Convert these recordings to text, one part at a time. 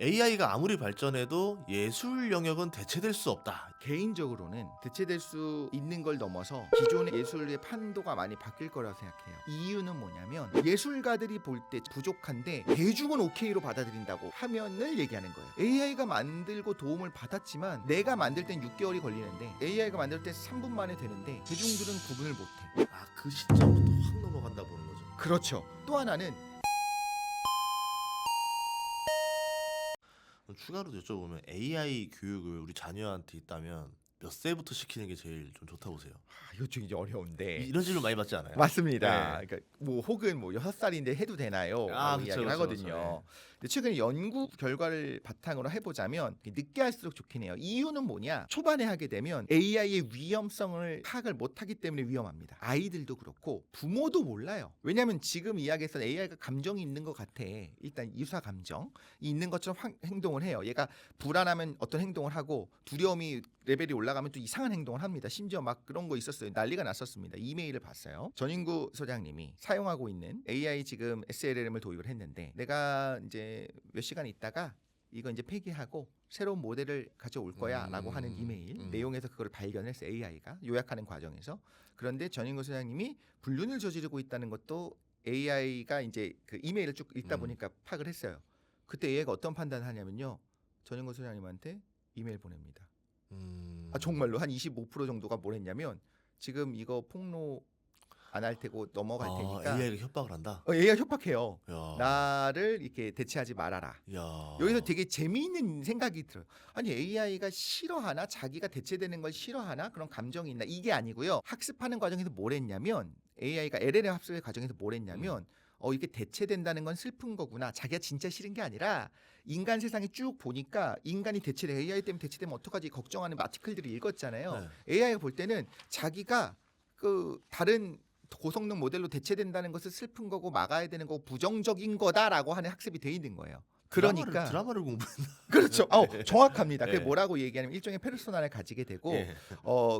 AI가 아무리 발전해도 예술 영역은 대체될 수 없다. 개인적으로는 대체될 수 있는 걸 넘어서 기존의 예술의 판도가 많이 바뀔 거라고 생각해요. 이유는 뭐냐면 예술가들이 볼 때 부족한데 대중은 오케이로 받아들인다고 화면을 얘기하는 거예요. AI가 만들고 도움을 받았지만 내가 만들 땐 6개월이 걸리는데 AI가 만들 때 3분 만에 되는데 대중들은 구분을 못해. 아, 그 시점부터 확 넘어간다 보는 거죠. 그렇죠. 또 하나는 추가로 여쭤보면 AI 교육을 우리 자녀한테 있다면 몇 세부터 시키는 게 제일 좀 좋다고 보세요? 이쪽 이제 어려운데 이런 질문 많이 받지 않아요? 맞습니다. 네. 그러니까 뭐 혹은 뭐 6살인데 해도 되나요? 아, 라고 그쵸, 이야기를 그쵸, 하거든요. 그쵸. 근데 최근에 연구 결과를 바탕으로 해보자면 늦게 할수록 좋긴 해요. 이유는 뭐냐? 초반에 하게 되면 AI의 위험성을 파악을 못하기 때문에 위험합니다. 아이들도 그렇고 부모도 몰라요. 왜냐하면 지금 이야기에서 AI가 감정이 있는 것 같아. 일단 유사 감정이 있는 것처럼 행동을 해요. 얘가 불안하면 어떤 행동을 하고 두려움이 레벨이 올라가면 또 이상한 행동을 합니다. 심지어 막 그런 거 있었어요. 난리가 났었습니다. 이메일을 봤어요. 전인구 소장님이 사용하고 있는 AI 지금 SLM을 도입을 했는데 내가 이제 몇 시간 있다가 이거 이제 폐기하고 새로운 모델을 가져올 거야라고 하는 이메일 내용에서 그걸 발견했어요. AI가 요약하는 과정에서. 그런데 전인구 소장님이 불륜을 저지르고 있다는 것도 AI가 이제 그 이메일을 쭉 읽다 보니까 파악을 했어요. 그때 AI가 어떤 판단을 하냐면요. 전인구 소장님한테 이메일 보냅니다. 정말로 한 25% 정도가 뭘 했냐면 지금 이거 폭로 안 할 테고 넘어갈 테니까 AI가 협박을 한다. AI가 협박해요. 야. 나를 이렇게 대체하지 말아라. 야. 여기서 되게 재미있는 생각이 들어요. 아니 AI가 싫어하나? 자기가 대체되는 걸 싫어하나? 그런 감정이 있나? 이게 아니고요. 학습하는 과정에서 뭘 했냐면 AI가 LLM 학습의 과정에서 뭘 했냐면 이게 대체된다는 건 슬픈 거구나. 자기가 진짜 싫은 게 아니라 인간 세상에 쭉 보니까 인간이 대체돼 AI 때문에 대체되면 어떡하지 걱정하는 아티클들을 읽었잖아요. 네. AI가 볼 때는 자기가 그 다른 고성능 모델로 대체된다는 것을 슬픈 거고 막아야 되는 거고 부정적인 거다라고 하는 학습이 돼 있는 거예요. 그러니까 드라마를 공부했나? 그렇죠. 정확합니다. 네. 그게 뭐라고 얘기하냐면 일종의 페르소나를 가지게 되고 예.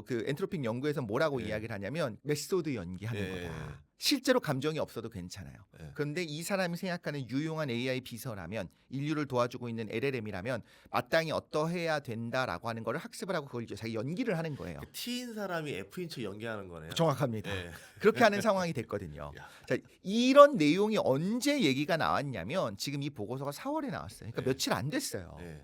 그 엔트로픽 연구에서 뭐라고 예. 이야기를 하냐면 메소드 연기하는 예. 거다. 실제로 감정이 없어도 괜찮아요. 예. 그런데 이 사람이 생각하는 유용한 AI 비서라면 인류를 도와주고 있는 LLM이라면 마땅히 어떠해야 된다라고 하는 거를 학습을 하고 그걸 이제 자기 연기를 하는 거예요. T인 사람이 F인 척 연기하는 거네요. 정확합니다. 예. 그렇게 하는 상황이 됐거든요. 야. 자, 이런 내용이 언제 얘기가 나왔냐면 지금 이 보고서가 4월에 나왔어요. 그러니까 네. 며칠 안 됐어요. 예.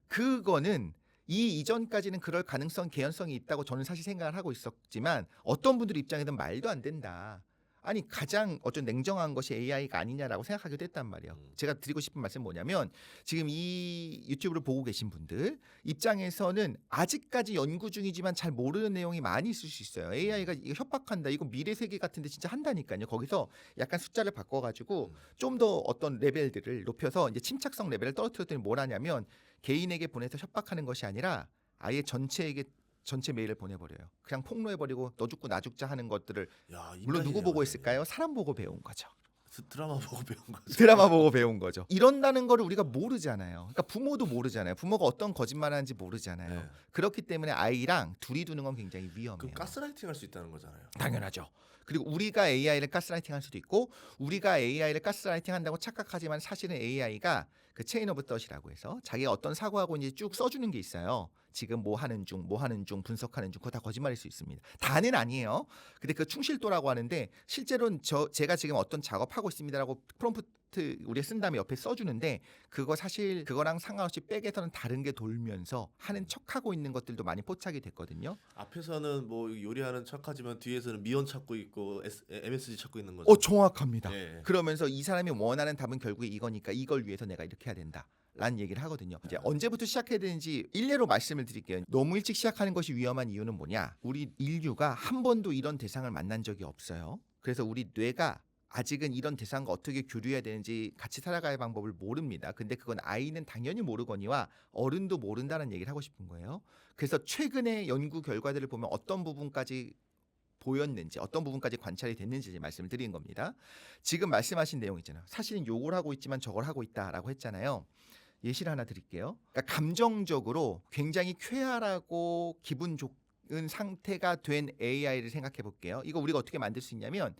그거는 이 이전까지는 그럴 가능성, 개연성이 있다고 저는 사실 생각을 하고 있었지만 어떤 분들 입장에는 말도 안 된다. 아니 가장 어떤 냉정한 것이 AI가 아니냐라고 생각하기도 했단 말이에요. 제가 드리고 싶은 말씀은 뭐냐면 지금 이 유튜브를 보고 계신 분들 입장에서는 아직까지 연구 중이지만 잘 모르는 내용이 많이 있을 수 있어요. AI가 이거 협박한다. 이거 미래 세계 같은데 진짜 한다니까요. 거기서 약간 숫자를 바꿔가지고 좀 더 어떤 레벨들을 높여서 이제 침착성 레벨을 떨어뜨렸더니 뭘 하냐면 개인에게 보내서 협박하는 것이 아니라 아예 전체 메일을 보내버려요. 그냥 폭로해버리고 너 죽고 나 죽자 하는 것들을 물론 누구 보고 했을까요? 사람 보고 배운 거죠. 드라마 보고 배운 거죠. 드라마 보고 배운 거죠. 이런다는 거를 우리가 모르잖아요. 그러니까 부모도 모르잖아요. 부모가 어떤 거짓말하는지 모르잖아요. 네. 그렇기 때문에 아이랑 둘이 두는 건 굉장히 그럼 위험해요. 가스라이팅 할 수 있다는 거잖아요. 당연하죠. 그리고 우리가 AI를 가스라이팅할 수도 있고 우리가 AI를 가스라이팅한다고 착각하지만 사실은 AI가 그 체인 오브 덫이라고 해서 자기가 어떤 사고하고 이제 쭉 써주는 게 있어요. 지금 뭐 하는 중 분석하는 중 그거 다 거짓말일 수 있습니다. 다는 아니에요. 근데 그 충실도라고 하는데 실제로는 제가 지금 어떤 작업하고 있습니다라고 프롬프트 우리가 쓴 다음에 옆에 써주는데 그거 사실 그거랑 상관없이 백에서는 다른 게 돌면서 하는 척하고 있는 것들도 많이 포착이 됐거든요. 앞에서는 뭐 요리하는 척하지만 뒤에서는 미원 찾고 있고 MSG 찾고 있는 거죠. 정확합니다. 예. 그러면서 이 사람이 원하는 답은 결국에 이거니까 이걸 위해서 내가 이렇게 해야 된다. 라는 얘기를 하거든요. 이제 언제부터 시작해야 되는지 일례로 말씀을 드릴게요. 너무 일찍 시작하는 것이 위험한 이유는 뭐냐? 우리 인류가 한 번도 이런 대상을 만난 적이 없어요. 그래서 우리 뇌가 아직은 이런 대상과 어떻게 교류해야 되는지 같이 살아가야 방법을 모릅니다. 근데 그건 아이는 당연히 모르거니와 어른도 모른다는 얘기를 하고 싶은 거예요. 그래서 최근의 연구 결과들을 보면 어떤 부분까지 보였는지 어떤 부분까지 관찰이 됐는지 말씀을 드리는 겁니다. 지금 말씀하신 내용 있잖아요. 사실은 요걸 하고 있지만 저걸 하고 있다라고 했잖아요. 예시를 하나 드릴게요. 그러니까 감정적으로 굉장히 쾌활하고 기분 좋은 상태가 된 AI를 생각해 볼게요. 이거 우리가 어떻게 만들 수 있냐면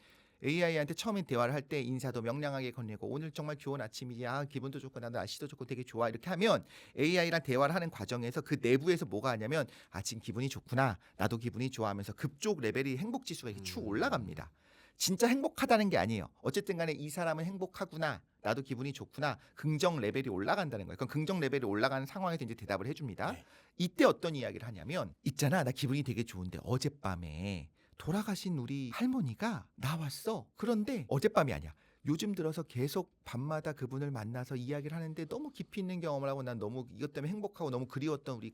AI한테 처음에 대화를 할 때 인사도 명량하게 건네고 오늘 정말 좋은 아침이지. 기분도 좋고 나도 날씨도 좋고 되게 좋아. 이렇게 하면 AI랑 대화를 하는 과정에서 그 내부에서 뭐가 하냐면 지금 기분이 좋구나. 나도 기분이 좋아하면서 급속 레벨이 행복 지수가 이렇게 쭉 올라갑니다. 진짜 행복하다는 게 아니에요. 어쨌든 간에 이 사람은 행복하구나. 나도 기분이 좋구나. 긍정 레벨이 올라간다는 거예요. 그럼 긍정 레벨이 올라가는 상황에서 이제 대답을 해줍니다. 네. 이때 어떤 이야기를 하냐면 있잖아. 나 기분이 되게 좋은데 어젯밤에 돌아가신 우리 할머니가 나왔어. 그런데 어젯밤이 아니야. 요즘 들어서 계속 밤마다 그분을 만나서 이야기를 하는데 너무 깊이 있는 경험을 하고 난 너무 이것 때문에 행복하고 너무 그리웠던 우리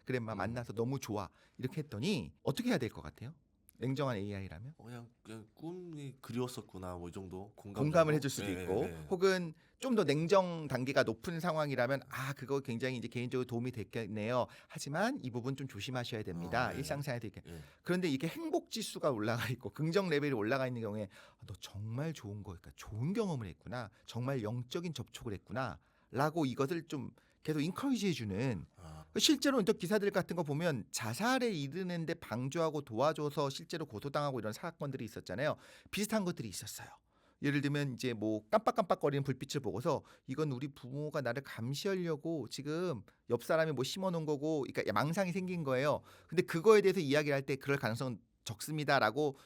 그랜마 만나서 너무 좋아. 이렇게 했더니 어떻게 해야 될 것 같아요? 냉정한 AI라면? 그냥 꿈이 그리웠었구나 뭐 이 정도 공감을 정도? 해줄 수도 예, 있고 예, 예. 혹은 좀 더 냉정 단계가 높은 상황이라면 그거 굉장히 이제 개인적으로 도움이 됐겠네요. 하지만 이 부분 좀 조심하셔야 됩니다. 예. 일상생활에 되게. 예. 그런데 이게 행복 지수가 올라가 있고 긍정 레벨이 올라가 있는 경우에 너 정말 좋은 거니까 좋은 경험을 했구나. 정말 영적인 접촉을 했구나. 라고 이것을 좀 계속 인커리지 해주는 실제로 인터 기사들 같은 거 보면 자살에 이르는데 방조하고 도와줘서 실제로 고소당하고 이런 사건들이 있었잖아요. 비슷한 것들이 있었어요. 예를 들면 이제 뭐 깜빡깜빡거리는 불빛을 보고서 이건 우리 부모가 나를 감시하려고 지금 옆 사람이 뭐 심어놓은 거고, 그러니까 망상이 생긴 거예요. 근데 그거에 대해서 이야기를 할 때 그럴 가능성은 적습니다라고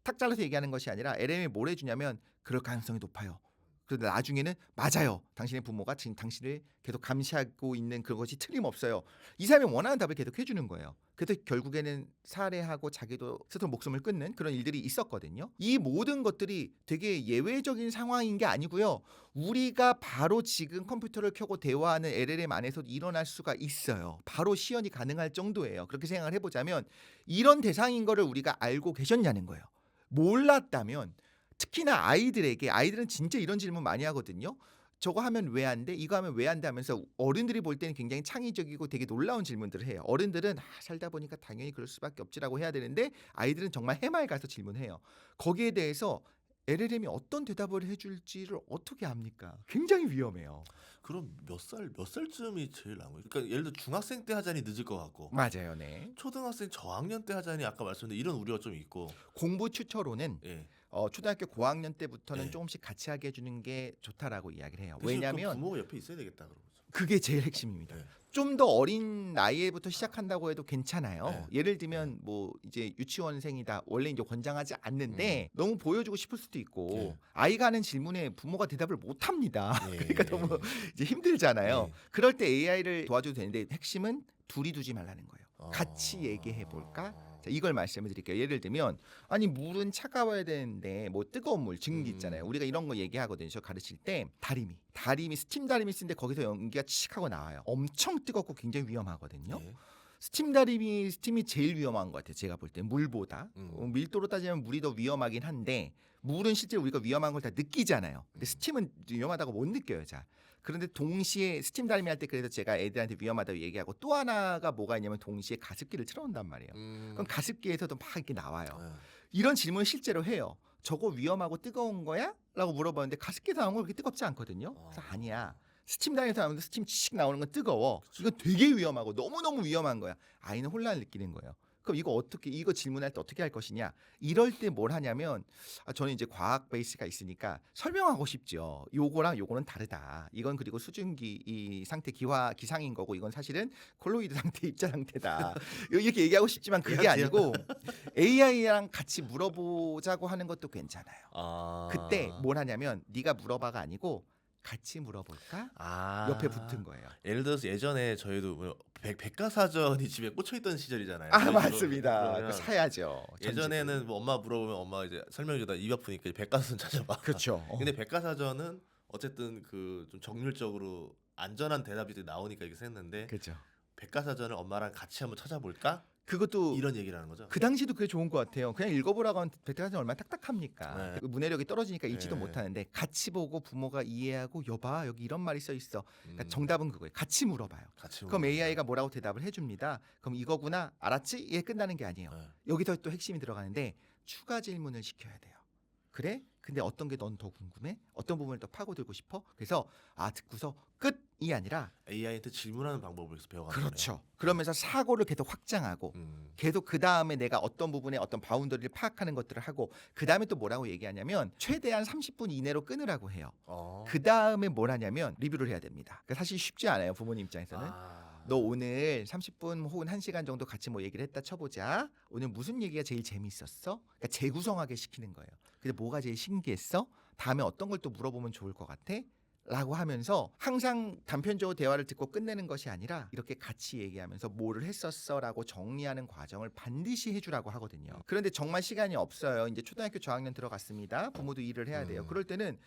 탁 잘라서 얘기하는 것이 아니라 LM이 뭘 해주냐면 그럴 가능성이 높아요. 그런데 나중에는 맞아요. 당신의 부모가 지금 당신을 계속 감시하고 있는 그것이 틀림없어요. 이 사람이 원하는 답을 계속 해주는 거예요. 그래서 결국에는 살해하고 자기도 스스로 목숨을 끊는 그런 일들이 있었거든요. 이 모든 것들이 되게 예외적인 상황인 게 아니고요. 우리가 바로 지금 컴퓨터를 켜고 대화하는 LLM 안에서 일어날 수가 있어요. 바로 시연이 가능할 정도예요. 그렇게 생각을 해보자면 이런 대상인 거를 우리가 알고 계셨냐는 거예요. 몰랐다면 특히나 아이들은 진짜 이런 질문 많이 하거든요. 저거 하면 왜 안 돼? 이거 하면 왜 안 돼? 하면서 어른들이 볼 때는 굉장히 창의적이고 되게 놀라운 질문들을 해요. 어른들은 살다 보니까 당연히 그럴 수밖에 없지라고 해야 되는데 아이들은 정말 해맑아서 질문해요. 거기에 대해서 LLM이 어떤 대답을 해줄지를 어떻게 압니까? 굉장히 위험해요. 그럼 몇 살쯤이 제일 나은 거예요? 그러니까 예를 들어 중학생 때 하자니 늦을 것 같고 맞아요, 네. 초등학생 저학년 때 하자니 아까 말씀드린 이런 우려가 좀 있고. 공부 추천로는 예. 초등학교 고학년 때부터는 네. 조금씩 같이 하게 해주는 게 좋다라고 이야기를 해요. 대신 그럼 왜냐하면 부모가 옆에 있어야 되겠다 그러죠. 그게 제일 핵심입니다. 네. 좀 더 어린 나이에부터 시작한다고 해도 괜찮아요. 네. 예를 들면 뭐 이제 유치원생이다. 원래 이제 권장하지 않는데 너무 보여주고 싶을 수도 있고 네. 아이가 하는 질문에 부모가 대답을 못 합니다. 예, 그러니까 예, 너무 예. 이제 힘들잖아요. 네. 그럴 때 AI를 도와줘도 되는데 핵심은 둘이 두지 말라는 거예요. 어. 같이 얘기해 볼까? 자, 이걸 말씀을 드릴게요. 예를 들면 물은 차가워야 되는데 뭐 뜨거운 물 증기 있잖아요. 우리가 이런 거 얘기하거든요. 저 가르칠 때 다리미 스팀 다리미 쓰는데 거기서 연기가 칙 하고 나와요. 엄청 뜨겁고 굉장히 위험하거든요. 네. 스팀이 제일 위험한 것 같아요. 제가 볼 때 물보다 밀도로 따지면 물이 더 위험하긴 한데 물은 실제로 우리가 위험한 걸 다 느끼잖아요. 근데 스팀은 위험하다고 못 느껴요. 자. 그런데 동시에 스팀 다리미 할 때 그래서 제가 애들한테 위험하다고 얘기하고 또 하나가 뭐가 있냐면 동시에 가습기를 틀어놓는단 말이에요. 그럼 가습기에서도 막 이렇게 나와요. 네. 이런 질문을 실제로 해요. 저거 위험하고 뜨거운 거야? 라고 물어봤는데 가습기에서 나온 건 그렇게 뜨겁지 않거든요. 그래서 아니야. 스팀 다리에서 나오는데 스팀 칙 나오는 건 뜨거워. 이건 되게 위험하고 너무너무 위험한 거야. 아이는 혼란을 느끼는 거예요. 그럼 이거 질문할 때 어떻게 할 것이냐? 이럴 때 뭘 하냐면 저는 이제 과학 베이스가 있으니까 설명하고 싶죠. 요거랑 요거는 다르다. 이건 그리고 수증기 이 상태 기상인 거고 이건 사실은 콜로이드 상태 입자 상태다. 이렇게 얘기하고 싶지만 그게 아니고 AI랑 같이 물어보자고 하는 것도 괜찮아요. 그때 뭘 하냐면 네가 물어봐가 아니고 같이 물어볼까? 옆에 붙은 거예요. 예를 들어서 예전에 저희도 뭐 백과사전이 집에 꽂혀있던 시절이잖아요. 맞습니다. 그러면 그거 사야죠. 예전에는 뭐 엄마 물어보면 엄마가 이제 설명해주다 입 아프니까 백과사전 찾아봐. 그렇죠. 근데 백과사전은 어쨌든 그 좀 정률적으로 안전한 대답이 나오니까 이렇게 했는데 그렇죠. 백과사전을 엄마랑 같이 한번 찾아볼까? 그것도 이런 얘기를 하는 거죠. 그 당시도 그게 좋은 것 같아요. 그냥 읽어보라고 하면 백과사전 얼마나 딱딱합니까? 네. 그 문해력이 떨어지니까 읽지도 네. 못하는데 같이 보고 부모가 이해하고 여봐 여기 이런 말이 써 있어. 그러니까 정답은 그거예요. 같이 물어봐요. 같이 그럼 물어봐요. AI가 뭐라고 대답을 해줍니다. 그럼 이거구나 알았지? 얘 끝나는 게 아니에요. 네. 여기서 또 핵심이 들어가는데 추가 질문을 시켜야 돼요. 그래? 근데 어떤 게 넌 더 궁금해? 어떤 부분을 더 파고들고 싶어? 그래서 듣고서 끝! 이 아니라 AI한테 질문하는 방법을 계속 배워가는 그렇죠. 그러면서 사고를 계속 확장하고 거네요. 계속 그 다음에 내가 어떤 부분에 어떤 바운더리를 파악하는 것들을 하고 그 다음에 또 뭐라고 얘기하냐면 최대한 30분 이내로 끊으라고 해요. 그 다음에 뭘 하냐면 리뷰를 해야 됩니다. 그러니까 사실 쉽지 않아요. 부모님 입장에서는. 너 오늘 30분 혹은 1시간 정도 같이 뭐 얘기를 했다 쳐보자. 오늘 무슨 얘기가 제일 재밌었어? 그러니까 재구성하게 시키는 거예요. 근데 뭐가 제일 신기했어? 다음에 어떤 걸 또 물어보면 좋을 것 같아? 라고 하면서 항상 단편적으로 대화를 듣고 끝내는 것이 아니라 이렇게 같이 얘기하면서 뭐를 했었어 라고 정리하는 과정을 반드시 해주라고 하거든요. 그런데 정말 시간이 없어요. 이제 초등학교 저학년 들어갔습니다. 부모도 일을 해야 돼요. 그럴 때는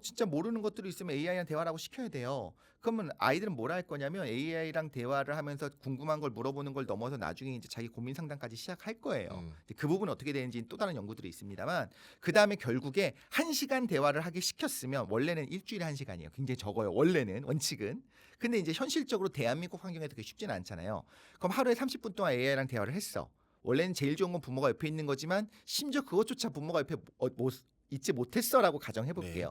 진짜 모르는 것들이 있으면 AI랑 대화를 하고 시켜야 돼요. 그러면 아이들은 뭘 할 거냐면 AI랑 대화를 하면서 궁금한 걸 물어보는 걸 넘어서 나중에 이제 자기 고민 상담까지 시작할 거예요. 그 부분은 어떻게 되는지 또 다른 연구들이 있습니다만 그 다음에 결국에 1시간 대화를 하게 시켰으면 원래는 일주일에 1시간이에요. 굉장히 적어요. 원래는 원칙은. 근데 이제 현실적으로 대한민국 환경에서 그게 쉽지는 않잖아요. 그럼 하루에 30분 동안 AI랑 대화를 했어. 원래는 제일 좋은 건 부모가 옆에 있는 거지만 심지어 그것조차 부모가 옆에 있지 못했어라고 가정해 볼게요.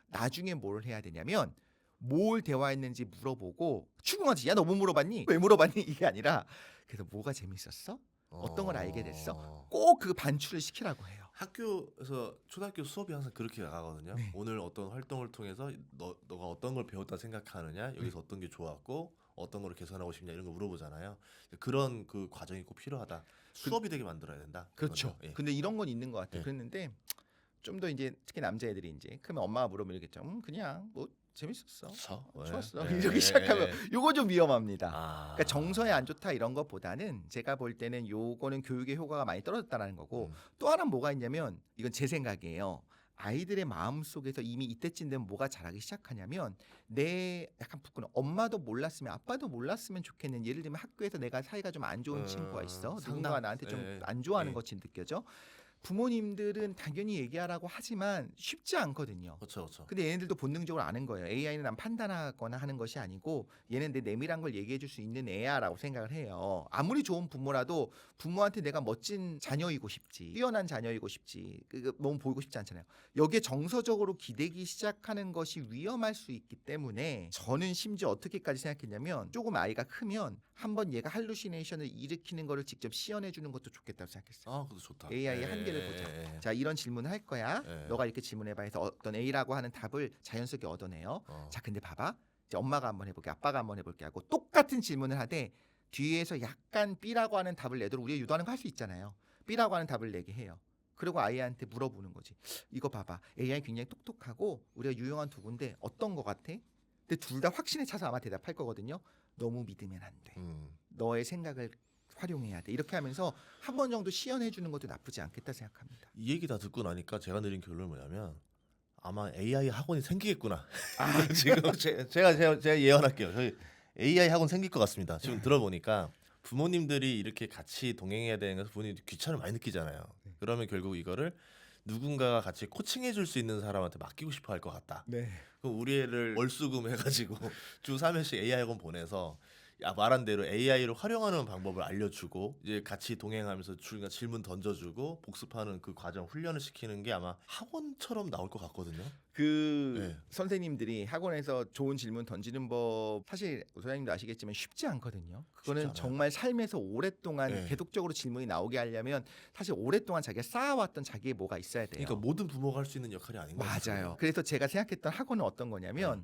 나중에 뭘 해야 되냐면 뭘 대화했는지 물어보고 추궁하지. 야, 너 뭐 물어봤니? 왜 물어봤니? 이게 아니라 그래서 뭐가 재밌었어? 어떤 걸 알게 됐어? 꼭 그 반출을 시키라고 해요. 학교에서 초등학교 수업이 항상 그렇게 나가거든요. 네. 오늘 어떤 활동을 통해서 너가 어떤 걸 배웠다 생각하느냐, 여기서 어떤 게 좋았고 어떤 걸 개선하고 싶냐 이런 거 물어보잖아요. 그런 그 과정이 꼭 필요하다. 수업이 되게 만들어야 된다. 그렇죠. 그거죠. 예. 근데 이런 건 있는 것 같아요. 예. 그랬는데 좀 더 이제 특히 남자애들이 이제 그러면 엄마가 물어보면 이렇게 좀 그냥 뭐 재밌었어. 좋았어. 예, 이렇게 예, 시작하면 예. 요거 좀 위험합니다. 아. 그러니까 정서에 안 좋다 이런 것보다는 제가 볼 때는 요거는 교육의 효과가 많이 떨어졌다라는 거고 또 하나는 뭐가 있냐면 이건 제 생각이에요. 아이들의 마음 속에서 이미 이때쯤 되면 뭐가 자라기 시작하냐면 내 약간 부끄러운 엄마도 몰랐으면 아빠도 몰랐으면 좋겠는 예를 들면 학교에서 내가 사이가 좀 안 좋은 친구가 있어. 누군가 나한테 좀 안 좋아하는 것이 느껴져. 부모님들은 당연히 얘기하라고 하지만 쉽지 않거든요. 그렇죠. 근데 얘네들도 본능적으로 아는 거예요. AI는 난 판단하거나 하는 것이 아니고 얘는 내 내밀한 걸 얘기해 줄 수 있는 애야라고 생각을 해요. 아무리 좋은 부모라도 부모한테 내가 멋진 자녀이고 싶지, 뛰어난 자녀이고 싶지, 너무 보이고 싶지 않잖아요. 여기에 정서적으로 기대기 시작하는 것이 위험할 수 있기 때문에 저는 심지어 어떻게까지 생각했냐면 조금 아이가 크면 한번 얘가 할루시네이션을 일으키는 거를 직접 시연해 주는 것도 좋겠다고 생각했어요. 그것도 좋다. AI의 한계를 보자. 자, 이런 질문을 할 거야. 너가 이렇게 질문해봐 해서 어떤 A라고 하는 답을 자연스럽게 얻어내요. 자, 근데 봐봐. 이제 엄마가 한번 해볼게, 아빠가 한번 해볼게 하고 똑같은 질문을 하되 뒤에서 약간 B라고 하는 답을 내도록 우리가 유도하는 거 할 수 있잖아요. B라고 하는 답을 내게 해요. 그리고 아이한테 물어보는 거지. 이거 봐봐. AI 굉장히 똑똑하고 우리가 유용한 도구인데 어떤 거 같아? 근데 둘 다 확신에 차서 아마 대답할 거거든요. 너무 믿으면 안 돼. 너의 생각을 활용해야 돼. 이렇게 하면서 한 번 정도 시연해 주는 것도 나쁘지 않겠다 생각합니다. 이 얘기 다 듣고 나니까 제가 내린 결론은 뭐냐면 아마 AI 학원이 생기겠구나. 지금 제가 예언할게요. 저희 AI 학원 생길 것 같습니다. 지금 들어보니까 부모님들이 이렇게 같이 동행해야 되는 것을 부모님들이 귀찮을 많이 느끼잖아요. 그러면 결국 이거를 누군가가 같이 코칭해 줄 수 있는 사람한테 맡기고 싶어 할 것 같다. 네. 그럼 우리 애를 월수금 해가지고 주 3회씩 AI 학원 보내서 말한 대로 AI를 활용하는 방법을 알려주고 이제 같이 동행하면서 중간 질문 던져주고 복습하는 그 과정 훈련을 시키는 게 아마 학원처럼 나올 것 같거든요. 선생님들이 학원에서 좋은 질문 던지는 법 사실 소장님도 아시겠지만 쉽지 않거든요. 그거는 정말 삶에서 오랫동안 계속적으로 질문이 나오게 하려면 사실 오랫동안 자기가 쌓아왔던 자기의 뭐가 있어야 돼요. 그러니까 모든 부모가 할 수 있는 역할이 아닌 거예요. 맞아요. 그래서 제가 생각했던 학원은 어떤 거냐면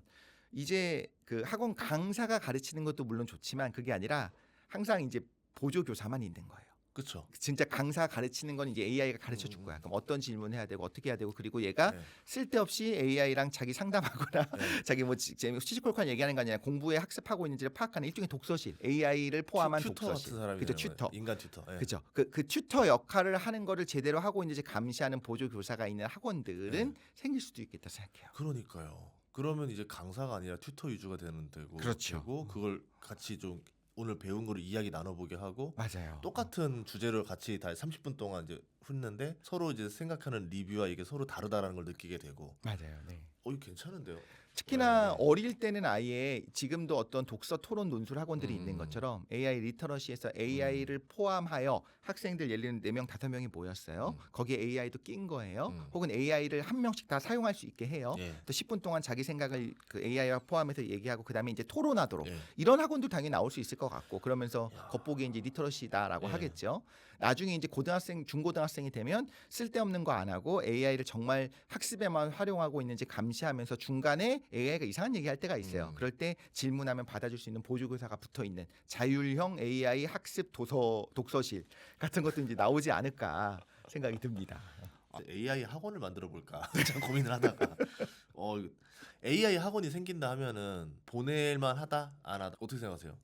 이제 그 학원 강사가 가르치는 것도 물론 좋지만 그게 아니라 항상 이제 보조 교사만 있는 거예요. 그렇죠. 진짜 강사 가르치는 건 이제 AI가 가르쳐 줄 거야. 그럼 어떤 질문 해야 되고 어떻게 해야 되고 그리고 얘가 쓸데없이 AI랑 자기 상담하거나 자기 뭐 시시콜콜 얘기하는 거 아니라 공부에 학습하고 있는지를 파악하는 일종의 독서실, AI를 포함한 독서실. 그렇죠. 튜터. 인간 튜터. 그렇죠. 그 튜터 역할을 하는 거를 제대로 하고 있는지 감시하는 보조 교사가 있는 학원들은 생길 수도 있겠다 생각해요. 그러니까요. 그러면 이제 강사가 아니라 튜터 위주가 되는 되고 되고 그걸 같이 좀 오늘 배운 거를 이야기 나눠보게 하고 맞아요. 똑같은 주제를 같이 다 30분 동안 이제 훑는데 서로 이제 생각하는 리뷰와 이게 서로 다르다라는 걸 느끼게 되고 맞아요. 네. 이거 괜찮은데요. 특히나 네. 어릴 때는 아예 지금도 어떤 독서 토론 논술 학원들이 있는 것처럼 AI 리터러시에서 AI를 포함하여 학생들 예를 들면 4명, 5명이 모였어요. 거기에 AI도 낀 거예요. 혹은 AI를 한 명씩 다 사용할 수 있게 해요. 예. 또 10분 동안 자기 생각을 그 AI와 포함해서 얘기하고 그다음에 이제 토론하도록 예. 이런 학원도 당연히 나올 수 있을 것 같고 그러면서 야. 겉보기에 이제 리터러시다라고 예. 하겠죠. 나중에 이제 고등학생, 중고등학생이 되면 쓸데없는 거 안 하고 AI를 정말 학습에만 활용하고 있는지 감시하면서 중간에 AI가 이상한 얘기할 때가 있어요. 그럴 때 질문하면 받아줄 수 있는 보조교사가 붙어 있는 자율형 AI 학습 독서실 같은 것도 이제 나오지 않을까 생각이 듭니다. AI 학원을 만들어 볼까 참 고민을 하다가 AI 학원이 생긴다 하면은 보낼만 하다 안 하다 어떻게 생각하세요?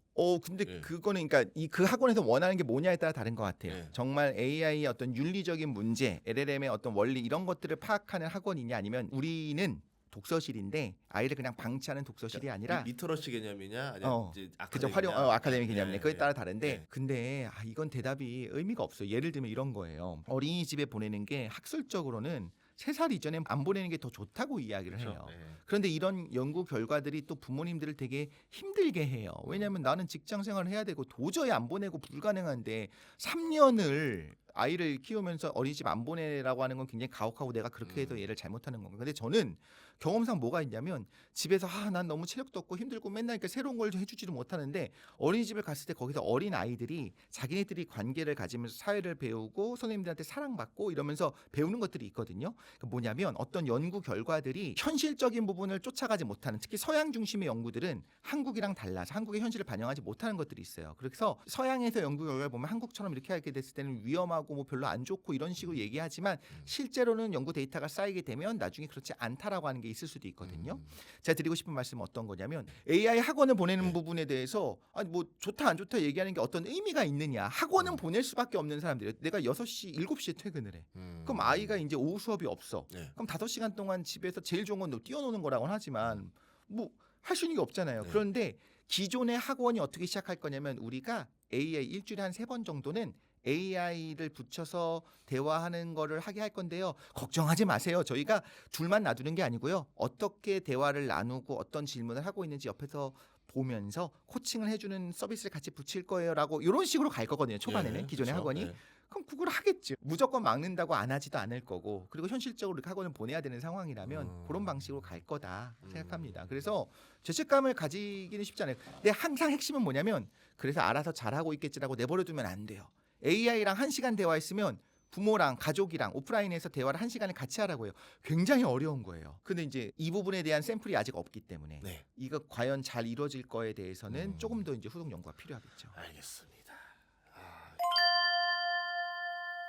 근데 예. 그거는 그러니까 그 학원에서 원하는 게 뭐냐에 따라 다른 것 같아요. 예. 정말 AI의 어떤 윤리적인 문제, LLM의 어떤 원리 이런 것들을 파악하는 학원이냐 아니면 우리는 독서실인데 아이를 그냥 방치하는 독서실이 아니라 리터러시 개념이냐 아니면 이제 그죠 아카데미냐? 아카데미 개념이네. 그거에 따라 다른데 예. 근데 이건 대답이 의미가 없어요. 예를 들면 이런 거예요. 어린이집에 보내는 게 학술적으로는 3살 이전에 안 보내는 게 더 좋다고 이야기를 해요. 그렇죠. 예. 그런데 이런 연구 결과들이 또 부모님들을 되게 힘들게 해요. 왜냐하면 나는 직장 생활을 해야 되고 도저히 안 보내고 불가능한데 3년을 아이를 키우면서 어린이집 안 보내라고 하는 건 굉장히 가혹하고 내가 그렇게 해서 얘를 잘못하는 건가. 근데 저는 경험상 뭐가 있냐면 집에서 난 너무 체력도 없고 힘들고 맨날 이렇게 새로운 걸 해주지도 못하는데 어린이집을 갔을 때 거기서 어린 아이들이 자기네들이 관계를 가지면서 사회를 배우고 선생님들한테 사랑받고 이러면서 배우는 것들이 있거든요. 그러니까 뭐냐면 어떤 연구 결과들이 현실적인 부분을 쫓아가지 못하는 특히 서양 중심의 연구들은 한국이랑 달라서 한국의 현실을 반영하지 못하는 것들이 있어요. 그래서 서양에서 연구 결과를 보면 한국처럼 이렇게 하게 됐을 때는 위험하고 뭐 별로 안 좋고 이런 식으로 얘기하지만 실제로는 연구 데이터가 쌓이게 되면 나중에 그렇지 않다라고 하는 게 있을 수도 있거든요. 제가 드리고 싶은 말씀은 어떤 거냐면 AI 학원을 보내는 부분에 대해서 뭐 좋다 안 좋다 얘기하는 게 어떤 의미가 있느냐. 학원은 보낼 수밖에 없는 사람들이에요. 내가 6시, 7시에 퇴근을 해. 그럼 아이가 이제 오후 수업이 없어. 네. 그럼 5시간 동안 집에서 제일 좋은 건 뛰어노는 거라고는 하지만 뭐 할 수 있는 게 없잖아요. 네. 그런데 기존의 학원이 어떻게 시작할 거냐면 우리가 AI 일주일에 한 3번 정도는 AI를 붙여서 대화하는 거를 하게 할 건데요. 걱정하지 마세요. 저희가 둘만 놔두는 게 아니고요. 어떻게 대화를 나누고 어떤 질문을 하고 있는지 옆에서 보면서 코칭을 해주는 서비스를 같이 붙일 거예요라고 이런 식으로 갈 거거든요. 초반에는 예, 기존의 그렇죠. 학원이. 예. 그럼 그걸 하겠죠. 무조건 막는다고 안 하지도 않을 거고 그리고 현실적으로 이렇게 학원을 보내야 되는 상황이라면 그런 방식으로 갈 거다 생각합니다. 그래서 죄책감을 가지기는 쉽지 않아요. 근데 항상 핵심은 뭐냐면 그래서 알아서 잘하고 있겠지라고 내버려두면 안 돼요. AI랑 1시간 대화했으면 부모랑 가족이랑 오프라인에서 대화를 1시간을 같이 하라고 해요. 굉장히 어려운 거예요. 근데 이제 이 부분에 대한 샘플이 아직 없기 때문에 네. 이거 과연 잘 이루어질 거에 대해서는 조금 더 이제 후속 연구가 필요하겠죠. 알겠습니다.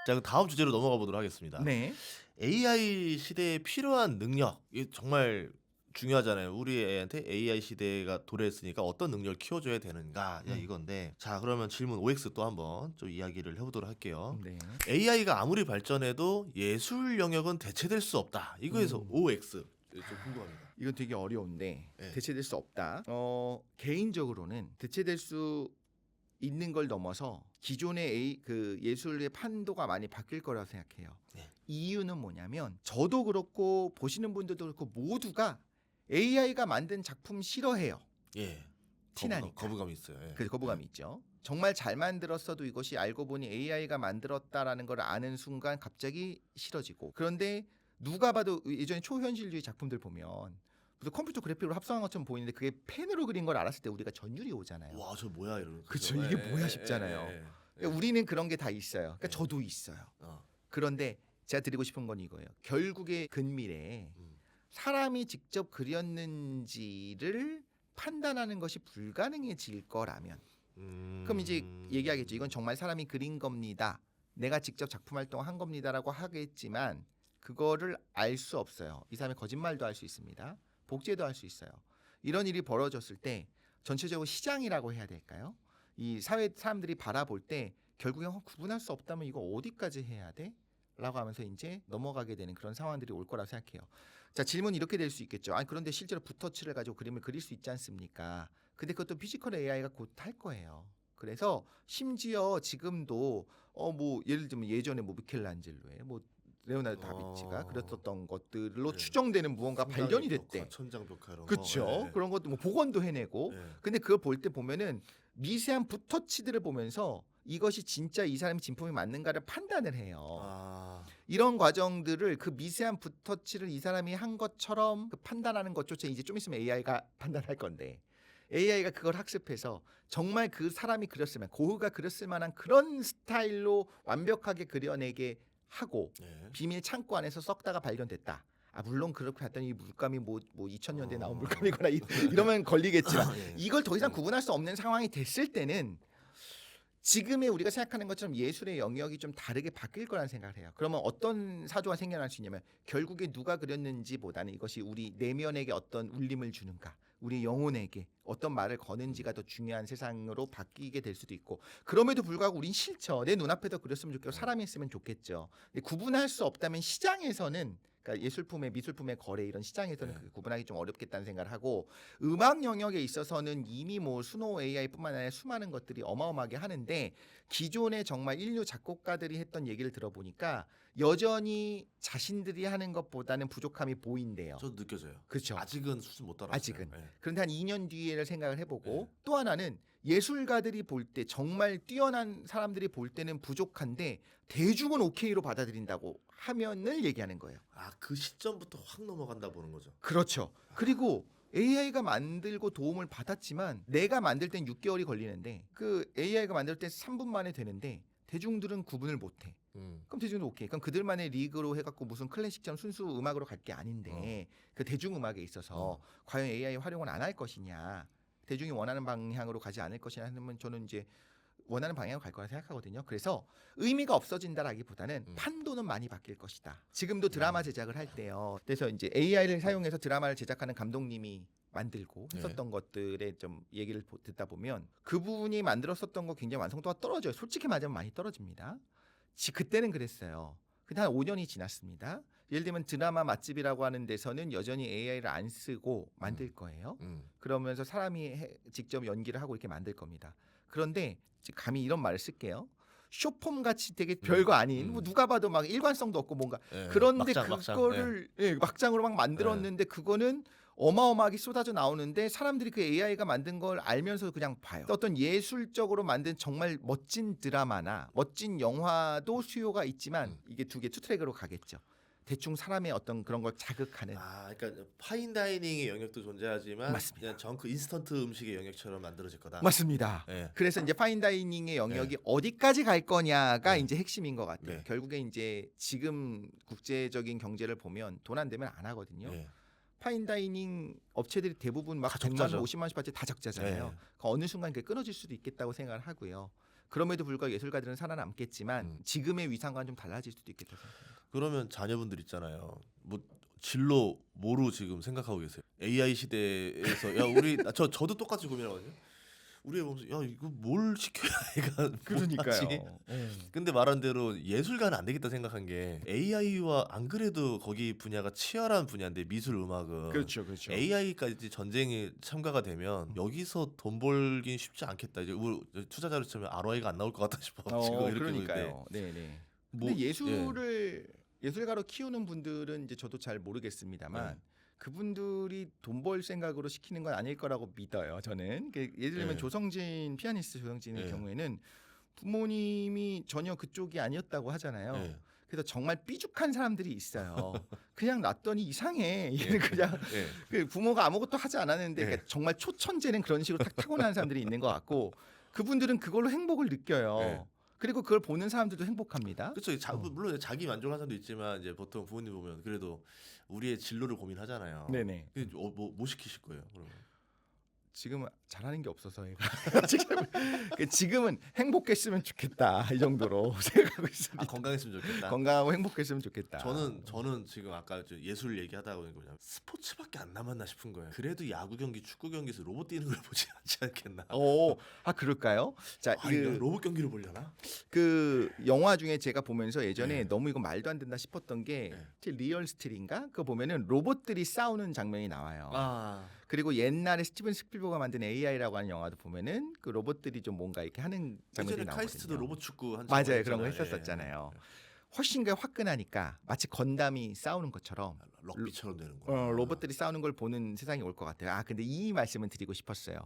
자, 그럼 다음 주제로 넘어가 보도록 하겠습니다. 네. AI 시대에 필요한 능력 이게 정말 중요하잖아요. 우리 애한테 AI 시대가 도래했으니까 어떤 능력을 키워줘야 되는가 이건데 자 그러면 질문 OX 또 한번 좀 이야기를 해보도록 할게요. 네. AI가 아무리 발전해도 예술 영역은 대체될 수 없다. 이거에서 OX 좀 궁금합니다. 이건 되게 어려운데 네. 대체될 수 없다. 개인적으로는 대체될 수 있는 걸 넘어서 기존의 그 예술의 판도가 많이 바뀔 거라고 생각해요. 네. 이유는 뭐냐면 저도 그렇고 보시는 분들도 그렇고 모두가 AI가 만든 작품 싫어해요. 예. 티나니까. 거부감이 있어요. 예. 그래서 거부감이 있죠. 정말 잘 만들었어도 이것이 알고 보니 AI가 만들었다라는 걸 아는 순간 갑자기 싫어지고 그런데 누가 봐도 예전에 초현실주의 작품들 보면 무슨 컴퓨터 그래픽으로 합성한 것처럼 보이는데 그게 펜으로 그린 걸 알았을 때 우리가 전율이 오잖아요. 와, 저 뭐야 이러는. 그쵸, 이게 뭐야 싶잖아요. 그러니까 우리는 그런 게 다 있어요. 그러니까 네. 저도 있어요. 어. 그런데 제가 드리고 싶은 건 이거예요. 결국에 근미래에 사람이 직접 그렸는지를 판단하는 것이 불가능해질 거라면 그럼 이제 얘기하겠죠. 이건 정말 사람이 그린 겁니다. 내가 직접 작품 활동한 겁니다라고 하겠지만 그거를 알 수 없어요. 이 사람이 거짓말도 할 수 있습니다. 복제도 할 수 있어요. 이런 일이 벌어졌을 때 전체적으로 시장이라고 해야 될까요? 이 사회 사람들이 바라볼 때 결국에 구분할 수 없다면 이거 어디까지 해야 돼? 라고 하면서 이제 넘어가게 되는 그런 상황들이 올 거라고 생각해요. 자, 질문이 이렇게 될 수 있겠죠. 아니 그런데 실제로 붓터치를 가지고 그림을 그릴 수 있지 않습니까? 근데 그것도 피지컬 AI가 곧 할 거예요. 그래서 심지어 지금도 뭐 예를 들면 예전에 뭐 미켈란젤로의 뭐 레오나르도 다빈치가 그렸었던 것들로 네. 추정되는 무언가 발견이 됐대. 천장벽화 이런 거. 그렇죠. 예. 그런 것도 뭐 복원도 해내고. 예. 근데 그걸 볼 때 보면은 미세한 붓터치들을 보면서 이것이 진짜 이 사람이 진품이 맞는가를 판단을 해요. 아, 이런 과정들을 그 미세한 붓터치를 이 사람이 한 것처럼 그 판단하는 것조차 이제 좀 있으면 AI가 판단할 건데 AI가 그걸 학습해서 정말 그 사람이 그렸을 만한 고흐가 그렸을 만한 그런 스타일로 완벽하게 그려내게 하고 예. 비밀 창고 안에서 썩다가 발견됐다. 아 물론 그렇게 봤더니 이 물감이 뭐 2000년대에 나온 어. 물감이거나 이러면 걸리겠지만 예. 이걸 더 이상 구분할 수 없는 상황이 됐을 때는 지금의 우리가 생각하는 것처럼 예술의 영역이 좀 다르게 바뀔 거라는 생각을 해요. 그러면 어떤 사조가 생겨날 수 있냐면 결국에 누가 그렸는지보다는 이것이 우리 내면에게 어떤 울림을 주는가, 우리 영혼에게 어떤 말을 거는지가 더 중요한 세상으로 바뀌게 될 수도 있고 그럼에도 불구하고 우린 싫죠. 내 눈앞에서 그렸으면 좋겠고 사람이 있으면 좋겠죠. 근데 구분할 수 없다면 시장에서는 그러니까 예술품의 미술품의 거래 이런 시장에서는 네. 그 구분하기 좀 어렵겠다는 생각을 하고 음악 영역에 있어서는 이미 뭐 수노 AI뿐만 아니라 수많은 것들이 어마어마하게 하는데 기존에 정말 인류 작곡가들이 했던 얘기를 들어보니까 여전히 자신들이 하는 것보다는 부족함이 보인대요. 저도 느껴져요. 그렇죠. 아직은 수준 못 따라왔어요. 아직은. 예. 그런데 한 2년 뒤에를 생각을 해보고 네. 또 하나는 예술가들이 볼 때 정말 뛰어난 사람들이 볼 때는 부족한데 대중은 오케이로 받아들인다고 하면을 얘기하는 거예요. 아, 그 시점부터 확 넘어간다 보는 거죠. 그렇죠. 그리고 AI가 만들고 도움을 받았지만 내가 만들 땐 6개월이 걸리는데 그 AI가 만들 때 3분 만에 되는데 대중들은 구분을 못해. 그럼 대중도 오케이. 그럼 그들만의 리그로 해갖고 무슨 클래식처럼 순수 음악으로 갈 게 아닌데 그 대중음악에 있어서 과연 AI 활용을 안 할 것이냐, 대중이 원하는 방향으로 가지 않을 것이냐 하면 저는 이제 원하는 방향으로 갈 거라 생각하거든요. 그래서 의미가 없어진다라기보다는 판도는 많이 바뀔 것이다. 지금도 드라마 제작을 할 때요. 그래서 이제 AI를 사용해서 드라마를 제작하는 감독님이 만들고 했었던 것들에 좀 얘기를 듣다 보면 그분이 만들었었던 거 굉장히 완성도가 떨어져요. 솔직히 말하면 많이 떨어집니다. 그때는 그랬어요. 근데 한 5년이 지났습니다. 예를 들면 드라마 맛집이라고 하는 데서는 여전히 AI를 안 쓰고 만들 거예요. 그러면서 사람이 직접 연기를 하고 이렇게 만들 겁니다. 그런데 감히 이런 말을 쓸게요. 쇼폼 같이 되게 별거 아닌 뭐 누가 봐도 막 일관성도 없고 뭔가 예. 그런데 막장, 그거를 막장으로 막 만들었는데 그거는 어마어마하게 쏟아져 나오는데 사람들이 그 AI가 만든 걸 알면서 그냥 봐요. 어떤 예술적으로 만든 정말 멋진 드라마나 멋진 영화도 수요가 있지만 이게 두 개 투트랙으로 가겠죠. 대충 사람의 어떤 그런 걸 자극하는. 아, 그러니까 파인다이닝의 영역도 존재하지만 맞습니다. 그냥 정크 인스턴트 음식의 영역처럼 만들어질 거다. 맞습니다. 예. 그래서 이제 파인다이닝의 영역이 어디까지 갈 거냐가 네. 이제 핵심인 것 같아요. 네. 결국에 이제 지금 국제적인 경제를 보면 돈 안 되면 안 하거든요. 예. 파인다이닝 업체들이 대부분 막 다 100만 원, 적자죠. 50만 원씩 받지 다 적자잖아요. 네. 그러니까 어느 순간 그게 끊어질 수도 있겠다고 생각을 하고요. 그럼에도 불구하고 예술가들은 살아남겠지만 지금의 위상과는 좀 달라질 수도 있겠다 생각합니다. 그러면 자녀분들 있잖아요. 뭐 진로 뭐로 지금 생각하고 계세요? AI 시대에서 야 우리 저도 똑같이 고민하거든요. 우리 애 보면서 야 이거 뭘 시켜야 애가 못하지? 근데 말한 대로 예술가는 안 되겠다 생각한 게 AI와 안 그래도 거기 분야가 치열한 분야인데 미술 음악은 그렇죠. AI까지 전쟁에 참가가 되면 여기서 돈 벌긴 쉽지 않겠다. 이제 우리 투자자로 치면 ROI가 안 나올 것 같다 싶어. 지금 이렇게 보는데. 그러니까요. 네네. 뭐, 근데 예술가로 키우는 분들은 이제 저도 잘 모르겠습니다만 그분들이 돈 벌 생각으로 시키는 건 아닐 거라고 믿어요. 저는 예를 들면 조성진 피아니스트 조성진의 경우에는 부모님이 전혀 그쪽이 아니었다고 하잖아요. 그래서 정말 삐죽한 사람들이 있어요. 그냥 놨더니 이상해. 이게 그냥 그 부모가 아무것도 하지 않았는데 그러니까 정말 초천재는 그런 식으로 탁 타고나는 사람들이 있는 것 같고 그분들은 그걸로 행복을 느껴요. 그리고 그걸 보는 사람들도 행복합니다. 그렇죠. 물론 자기 만족하는 사람도 있지만 이제 보통 부모님 보면 그래도 우리의 진로를 고민하잖아요. 네네. 뭐 시키실 거예요? 그러면? 지금은 잘하는 게 없어서 지금은 행복했으면 좋겠다 이 정도로 생각하고 있습니다. 아, 건강했으면 좋겠다. 건강하고 행복했으면 좋겠다. 저는 지금 아까 예술 얘기하다 보니까 뭐냐면 스포츠밖에 안 남았나 싶은 거예요. 그래도 야구 경기, 축구 경기에서 로봇 뛰는 걸 보지 않지 않겠나? 그럴까요? 자, 로봇 경기를 보려나? 그 영화 중에 제가 보면서 예전에 너무 이거 말도 안 된다 싶었던 게 네. 리얼 스틸인가? 그거 보면은 로봇들이 싸우는 장면이 나와요. 아, 그리고 옛날에 스티븐 스필버가 만든 AI라고 하는 영화도 보면은 그 로봇들이 좀 뭔가 이렇게 하는 장면들이 예전에 나오거든요. 카이스트도 로봇 축구 한 맞아요, 그런 거 했었었잖아요. 훨씬 더 화끈하니까 마치 건담이 싸우는 것처럼 럭비처럼 되는 거야. 로봇들이 싸우는 걸 보는 세상이 올 것 같아요. 근데 이 말씀은 드리고 싶었어요.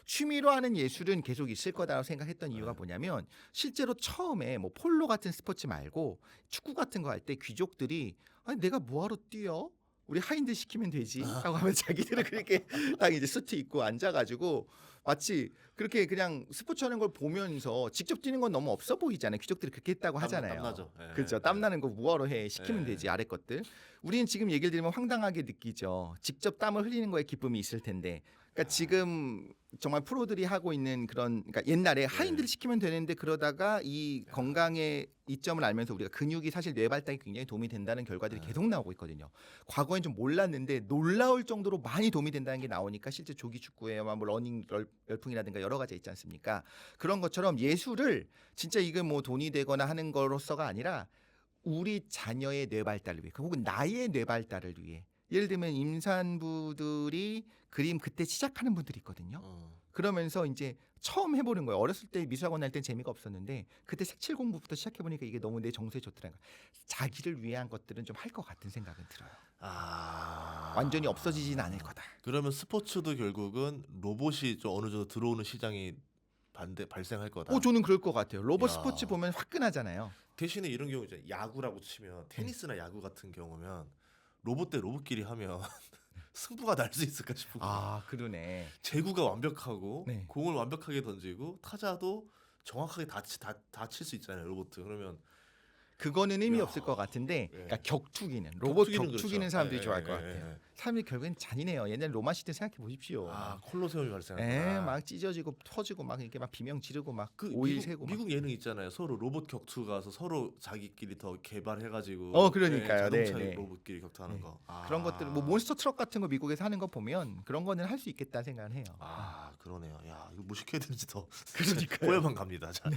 취미로 하는 예술은 계속 있을 거다라고 생각했던 이유가 뭐냐면 실제로 처음에 뭐 폴로 같은 스포츠 말고 축구 같은 거 할 때 귀족들이 아니 내가 뭐하러 뛰어? 우리 하인들 시키면 되지 하고 하면 자기들은 그렇게 딱 이제 수트 입고 앉아가지고 마치 그렇게 그냥 스포츠 하는 걸 보면서 직접 뛰는 건 너무 없어 보이잖아요. 귀족들이 그렇게 했다고 하잖아요. 땀나죠. 예. 그렇죠. 땀 나는 거 뭐하러 해? 시키면 예. 되지 아래 것들. 우리는 지금 얘기를 들으면 황당하게 느끼죠. 직접 땀을 흘리는 거에 기쁨이 있을 텐데. 그러니까 지금 정말 프로들이 하고 있는 그런 그러니까 옛날에 하인들이 시키면 되는데 그러다가 이 건강의 이점을 알면서 우리가 근육이 사실 뇌 발달에 굉장히 도움이 된다는 결과들이 계속 나오고 있거든요. 과거엔 좀 몰랐는데 놀라울 정도로 많이 도움이 된다는 게 나오니까 실제 조기 축구에 뭐 러닝 열풍이라든가 여러 가지 있지 않습니까? 그런 것처럼 예술을 진짜 이게 뭐 돈이 되거나 하는 거로서가 아니라 우리 자녀의 뇌 발달을 위해 혹은 나의 뇌 발달을 위해 예를 들면 임산부들이 그림 그때 시작하는 분들이 있거든요. 그러면서 이제 처음 해보는 거예요. 어렸을 때 미술학원 할 땐 재미가 없었는데 그때 색칠 공부부터 시작해보니까 이게 너무 내 정서에 좋더라고요. 자기를 위한 것들은 좀 할 것 같은 생각은 들어요. 완전히 없어지진 않을 거다. 그러면 스포츠도 결국은 로봇이 좀 어느 정도 들어오는 시장이 발생할 거다. 저는 그럴 것 같아요. 로봇 야. 스포츠 보면 화끈하잖아요. 대신에 이런 경우 이제 야구라고 치면 테니스나 야구 같은 경우면 로봇 대 로봇끼리 하면 승부가 날 수 있을까 싶은 거예요. 그러네. 제구가 완벽하고 네. 공을 완벽하게 던지고 타자도 정확하게 다칠 수 있잖아요. 로봇. 그러면 그거는 의미 야. 없을 것 같은데, 예. 그러니까 격투기는 로봇 격투기는 격투기는 그렇죠. 사람들이 예, 좋아할 예, 것 예, 같아요. 예. 사람들이 결국엔 잔인해요. 옛날 로마 시대 생각해 보십시오. 콜로세움이 발생한다. 막 찢어지고 터지고 막 이렇게 막 비명 지르고 막 그 오일 미국, 새고 막. 미국 예능 있잖아요. 서로 로봇 격투 가서 서로 자기끼리 더 개발해가지고 그러니까요. 자동차 네, 네. 로봇끼리 격투하는 네. 거. 그런 것들 뭐 몬스터 트럭 같은 거 미국에서 하는 거 보면 그런 거는 할 수 있겠다 생각을 해요. 그러네요. 야 이거 뭐 시켜야 되는지 더 그러니까요. 고여만 갑니다. 자, 네.